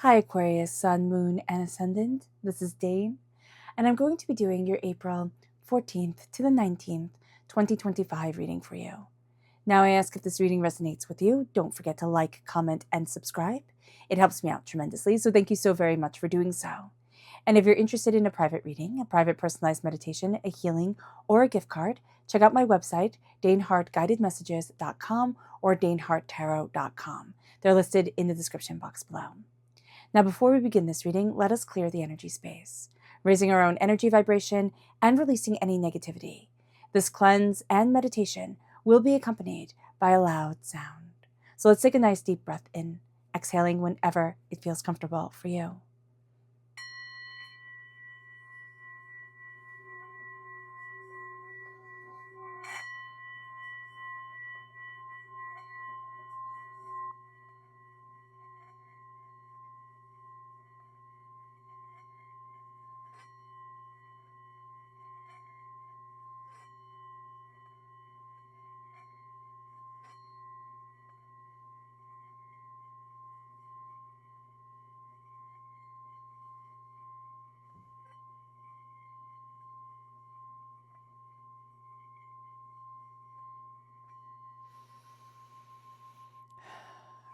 Hi Aquarius, Sun, Moon, and Ascendant. This is Dane, and I'm going to be doing your April 14th to the 19th, 2025 reading for you. Now I ask if this reading resonates with you, don't forget to like, comment, and subscribe. It helps me out tremendously, so thank you so very much for doing so. And if you're interested in a private reading, a private personalized meditation, a healing, or a gift card, check out my website, danehartguidedmessages.com or daneharttarot.com. They're listed in the description box below. Now, before we begin this reading, let us clear the energy space, raising our own energy vibration and releasing any negativity. This cleanse and meditation will be accompanied by a loud sound. So let's take a nice deep breath in, exhaling whenever it feels comfortable for you.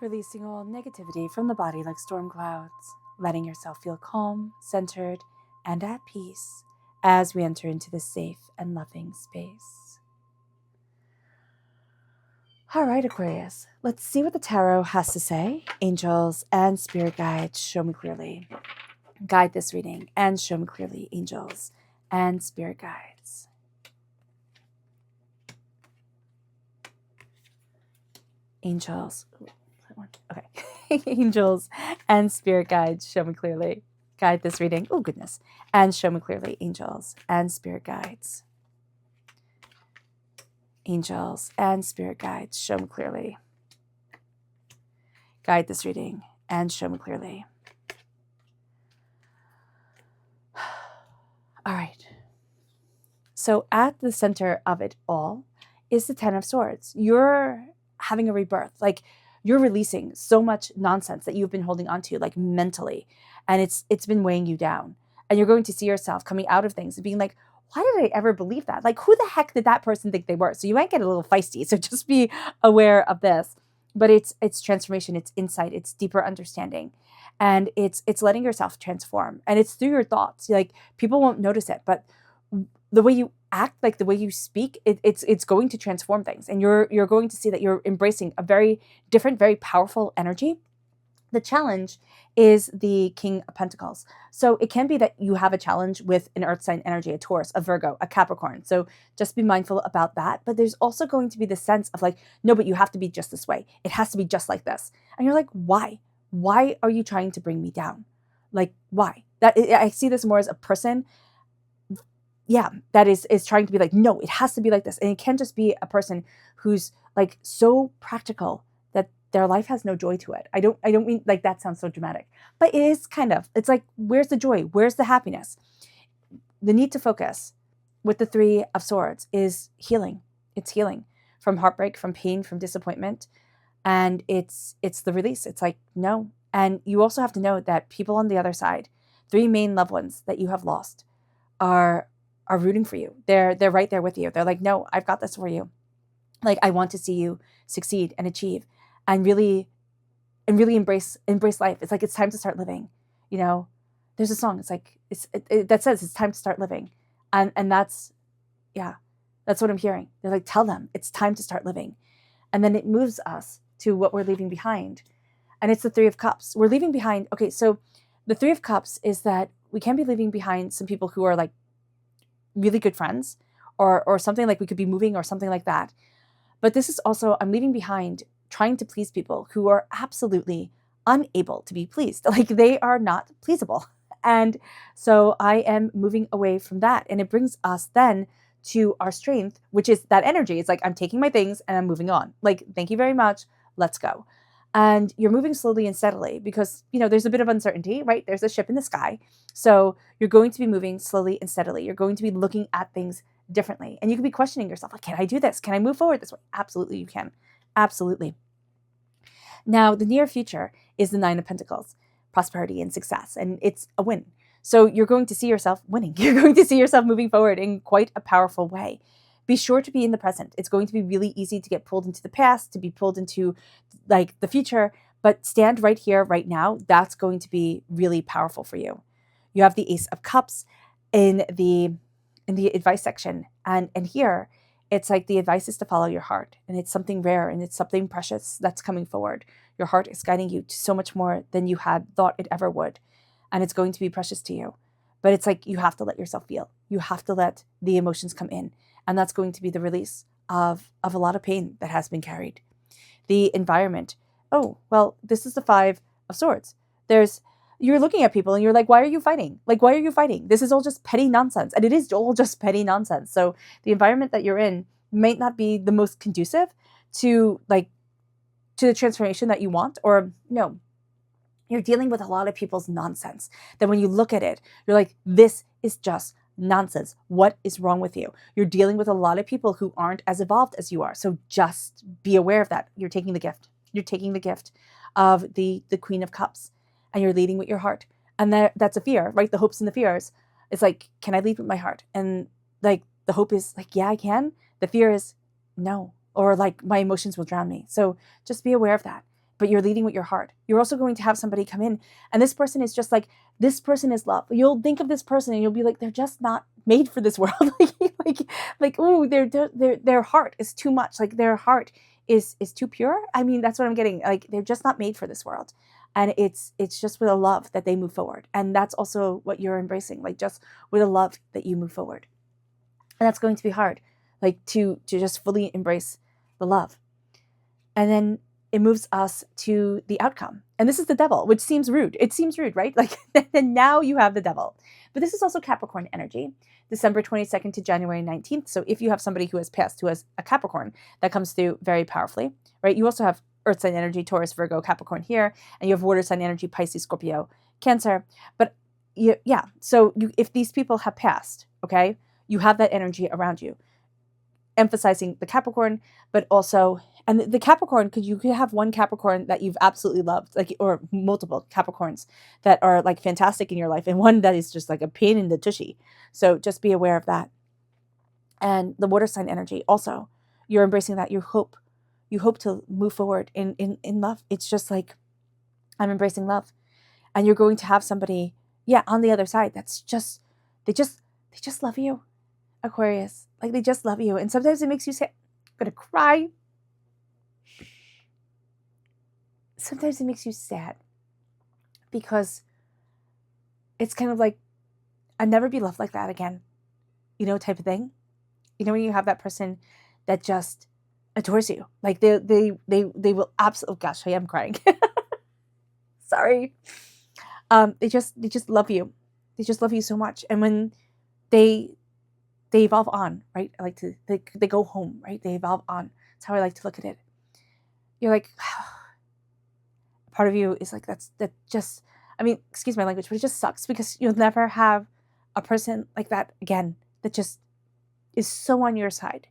Releasing all negativity from the body like storm clouds, letting yourself feel calm, centered, and at peace as we enter into this safe and loving space. All right, Aquarius, let's see what the tarot has to say. Angels and spirit guides, show me clearly. Guide this reading and show me clearly, angels and spirit guides. Angels. Okay. Angels and spirit guides, show me clearly. Guide this reading. Oh, goodness. And show me clearly, angels and spirit guides. Angels and spirit guides, show me clearly. Guide this reading and show me clearly. All right. So at the center of it all is the Ten of Swords. You're having a rebirth. Like, you're releasing so much nonsense that you've been holding on to, like mentally, and it's been weighing you down. And you're going to see yourself coming out of things and being like, why did I ever believe that? Like, who the heck did that person think they were? So you might get a little feisty. So just be aware of this. But it's transformation, it's insight, it's deeper understanding. And it's letting yourself transform. And it's through your thoughts. Like, people won't notice it, but the way you act, like the way you speak, it's going to transform things. And you're going to see that you're embracing a very different, very powerful energy. The challenge is the King of Pentacles. So it can be that you have a challenge with an earth sign energy, a Taurus, a Virgo, a Capricorn. So just be mindful about that. But there's also going to be the sense of like, no, but you have to be just this way. It has to be just like this. And you're like, why? Why are you trying to bring me down? Like, why? I see this more as a person, that is trying to be like, no, it has to be like this. And it can just be a person who's like so practical that their life has no joy to it. I don't mean like that sounds so dramatic, but it is kind of, it's like, where's the joy? Where's the happiness? The need to focus with the Three of Swords is healing. It's healing from heartbreak, from pain, from disappointment. And it's the release. It's like, no. And you also have to know that people on the other side, three main loved ones that you have lost, are rooting for you. They're right there with you. They're like, no, I've got this for you. Like, I want to see you succeed and achieve and really embrace life. It's like, it's time to start living. You know, there's a song. It's like, that says it's time to start living. And that's what I'm hearing. They're like, tell them it's time to start living. And then it moves us to what we're leaving behind. And it's the Three of Cups. We're leaving behind. Okay. So the Three of Cups is that we can be leaving behind some people who are like really good friends or something, like we could be moving or something like that. But this is also, I'm leaving behind trying to please people who are absolutely unable to be pleased. Like, they are not pleasable. And so I am moving away from that. And it brings us then to our strength, which is that energy. It's like, I'm taking my things and I'm moving on. Like, thank you very much. Let's go. And you're moving slowly and steadily because, there's a bit of uncertainty, right? There's a ship in the sky. So you're going to be moving slowly and steadily. You're going to be looking at things differently. And you could be questioning yourself, like, can I do this? Can I move forward this way? Absolutely, you can. Absolutely. Now, the near future is the Nine of Pentacles. prosperity and success, and it's a win. So you're going to see yourself winning. You're going to see yourself moving forward in quite a powerful way. Be sure to be in the present. It's going to be really easy to get pulled into the past, to be pulled into like the future, but stand right here, right now. That's going to be really powerful for you. You have the Ace of Cups in the advice section, and here it's like the advice is to follow your heart, and it's something rare and it's something precious that's coming forward. Your heart is guiding you to so much more than you had thought it ever would, and it's going to be precious to you. But it's like you have to let yourself feel. You have to let the emotions come in, and that's going to be the release of a lot of pain that has been carried. The environment. Oh, well, this is the Five of Swords. You're looking at people and you're like, why are you fighting? Like, why are you fighting? This is all just petty nonsense. And it is all just petty nonsense. So the environment that you're in might not be the most conducive to the transformation that you want, or no, you're dealing with a lot of people's nonsense. That when you look at it, you're like, this is just nonsense. What is wrong with you? You're dealing with a lot of people who aren't as evolved as you are. So just be aware of that. You're taking the gift. You're taking the gift of the Queen of Cups, and you're leading with your heart. And that's a fear, right? The hopes and the fears. It's like, can I lead with my heart? And like the hope is like, yeah, I can. The fear is no, or like my emotions will drown me. So just be aware of that. But you're leading with your heart. You're also going to have somebody come in, and this person is just like, this person is love. You'll think of this person and you'll be like, they're just not made for this world. Oh, their heart is too much. Like their heart is too pure. I mean, that's what I'm getting. Like they're just not made for this world. And it's just with a love that they move forward. And that's also what you're embracing, like just with a love that you move forward. And that's going to be hard, like to just fully embrace the love. And then it moves us to the outcome. And this is the Devil, which seems rude. It seems rude, right? Like, and now you have the Devil. But this is also Capricorn energy, December 22nd to January 19th. So if you have somebody who has passed, who has a Capricorn, that comes through very powerfully, right? You also have Earth sign energy, Taurus, Virgo, Capricorn here, and you have water sign energy, Pisces, Scorpio, Cancer. But yeah, so if these people have passed, okay, you have that energy around you, emphasizing the Capricorn, but also, and the Capricorn, you could have one Capricorn that you've absolutely loved, like, or multiple Capricorns that are like fantastic in your life, and one that is just like a pain in the tushy. So just be aware of that. And the water sign energy, also, you're embracing that. You hope to move forward in love. It's just like, I'm embracing love. And you're going to have somebody, on the other side, that's just, they just love you, Aquarius. Like, they just love you. And sometimes it makes you say, I'm going to cry. Sometimes it makes you sad because it's kind of like, I'd never be loved like that again, type of thing. When you have that person that just adores you, like they will absolutely, oh gosh, I am crying. Sorry. They just love you. They just love you so much. And when they evolve on, right? I like to, they go home, right? They evolve on. That's how I like to look at it. You're like, part of you is like, that just, I mean, excuse my language, but it just sucks because you'll never have a person like that again that just is so on your side.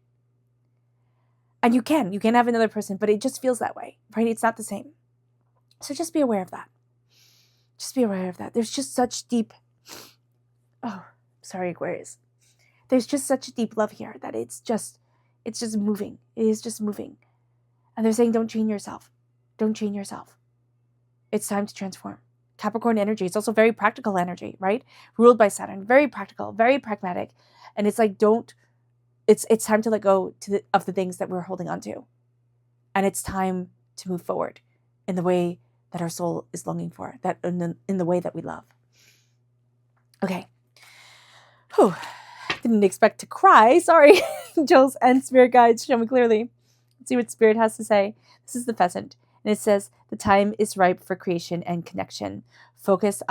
And you can have another person, but it just feels that way, right? It's not the same. So just be aware of that. Just be aware of that. There's just such deep, sorry, Aquarius. There's just such a deep love here that it's just moving. It is just moving. And they're saying, don't chain yourself. Don't chain yourself. It's time to transform. Capricorn energy, it's also very practical energy, right? Ruled by Saturn, very practical, very pragmatic. And it's like, it's time to let go of the things that we're holding on to. And it's time to move forward in the way that our soul is longing for, that in the way that we love. Okay. Whew. Didn't expect to cry. Sorry. Angels and spirit guides, show me clearly. Let's see what spirit has to say. This is the Pheasant. And it says, the time is ripe for creation and connection. Focus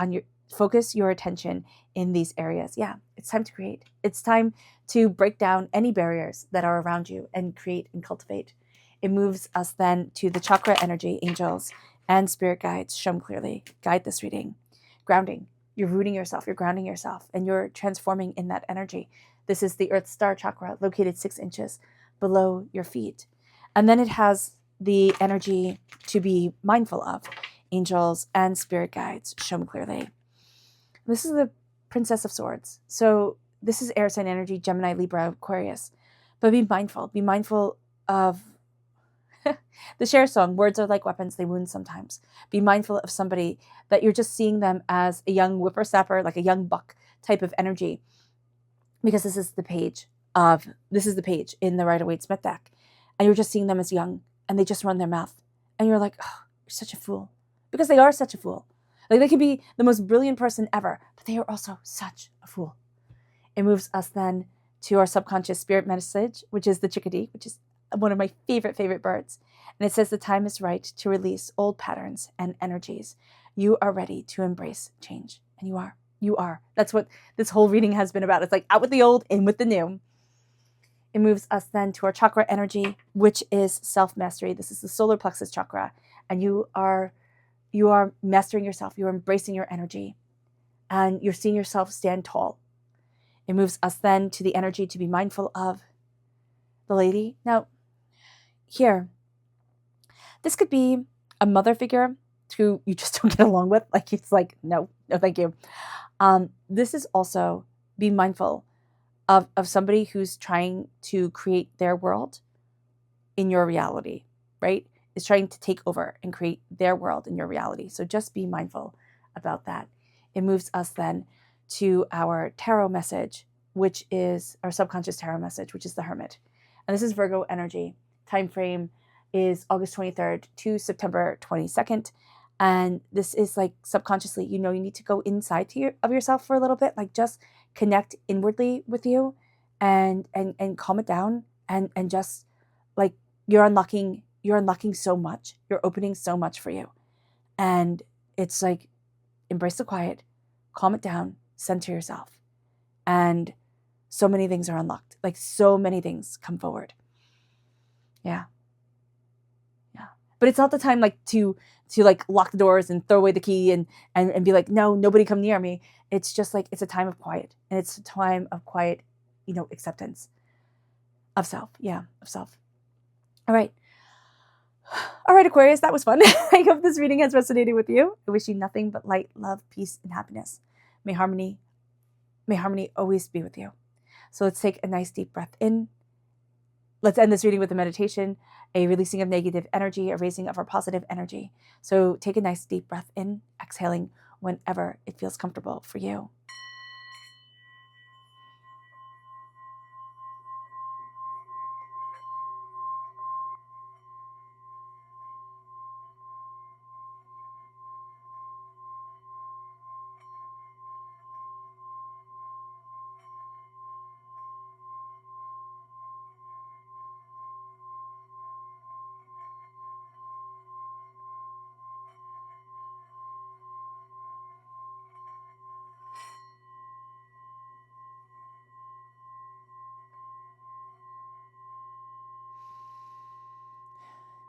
your attention in these areas. Yeah, it's time to create. It's time to break down any barriers that are around you and create and cultivate. It moves us then to the chakra energy, angels and spirit guides. Show them clearly. Guide this reading. Grounding. You're rooting yourself. You're grounding yourself. And you're transforming in that energy. This is the Earth Star chakra located 6 inches below your feet. And then it has the energy to be mindful of angels, and spirit guides show me clearly. This is the Princess of Swords. So this is air sign energy, Gemini, Libra, Aquarius. But be mindful of the Cher song, words are like weapons, they wound sometimes. Be mindful of somebody that you're just seeing them as a young whippersnapper, like a young buck type of energy. Because this is the page in the Rider-Waite-Smith deck. And you're just seeing them as young, and they just run their mouth. And you're like, oh, you're such a fool. Because they are such a fool. Like, they could be the most brilliant person ever, but they are also such a fool. It moves us then to our subconscious spirit message, which is the chickadee, which is one of my favorite birds. And it says the time is right to release old patterns and energies. You are ready to embrace change. And you are. You are. That's what this whole reading has been about. It's like out with the old, in with the new. It moves us then to our chakra energy, which is self-mastery. This is the solar plexus chakra. And you are mastering yourself. You're embracing your energy. And you're seeing yourself stand tall. It moves us then to the energy to be mindful of the lady. Now, here, this could be a mother figure who you just don't get along with. Like, it's like, no, thank you. This is also be mindful of somebody who's trying to create their world in your reality, right? Is trying to take over and create their world in your reality. So just be mindful about that. It moves us then to our tarot message, which is our subconscious tarot message, which is the Hermit. And this is Virgo energy. Time frame is August 23rd to September 22nd. And this is like subconsciously, you need to go inside of yourself for a little bit, like just connect inwardly with you and calm it down and just like you're unlocking so much. You're opening so much for you. And it's like embrace the quiet, calm it down, center yourself. And so many things are unlocked. Like so many things come forward. Yeah. But it's not the time like to like lock the doors and throw away the key and be like, no, nobody come near me. It's just like, it's a time of quiet. And it's a time of quiet, acceptance of self. Yeah, of self. All right, Aquarius, that was fun. I hope this reading has resonated with you. I wish you nothing but light, love, peace, and happiness. May harmony always be with you. So let's take a nice deep breath in. Let's end this reading with a meditation, a releasing of negative energy, a raising of our positive energy. So take a nice deep breath in, exhaling whenever it feels comfortable for you.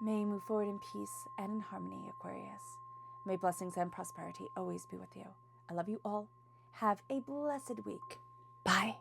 May you move forward in peace and in harmony, Aquarius. May blessings and prosperity always be with you. I love you all. Have a blessed week. Bye.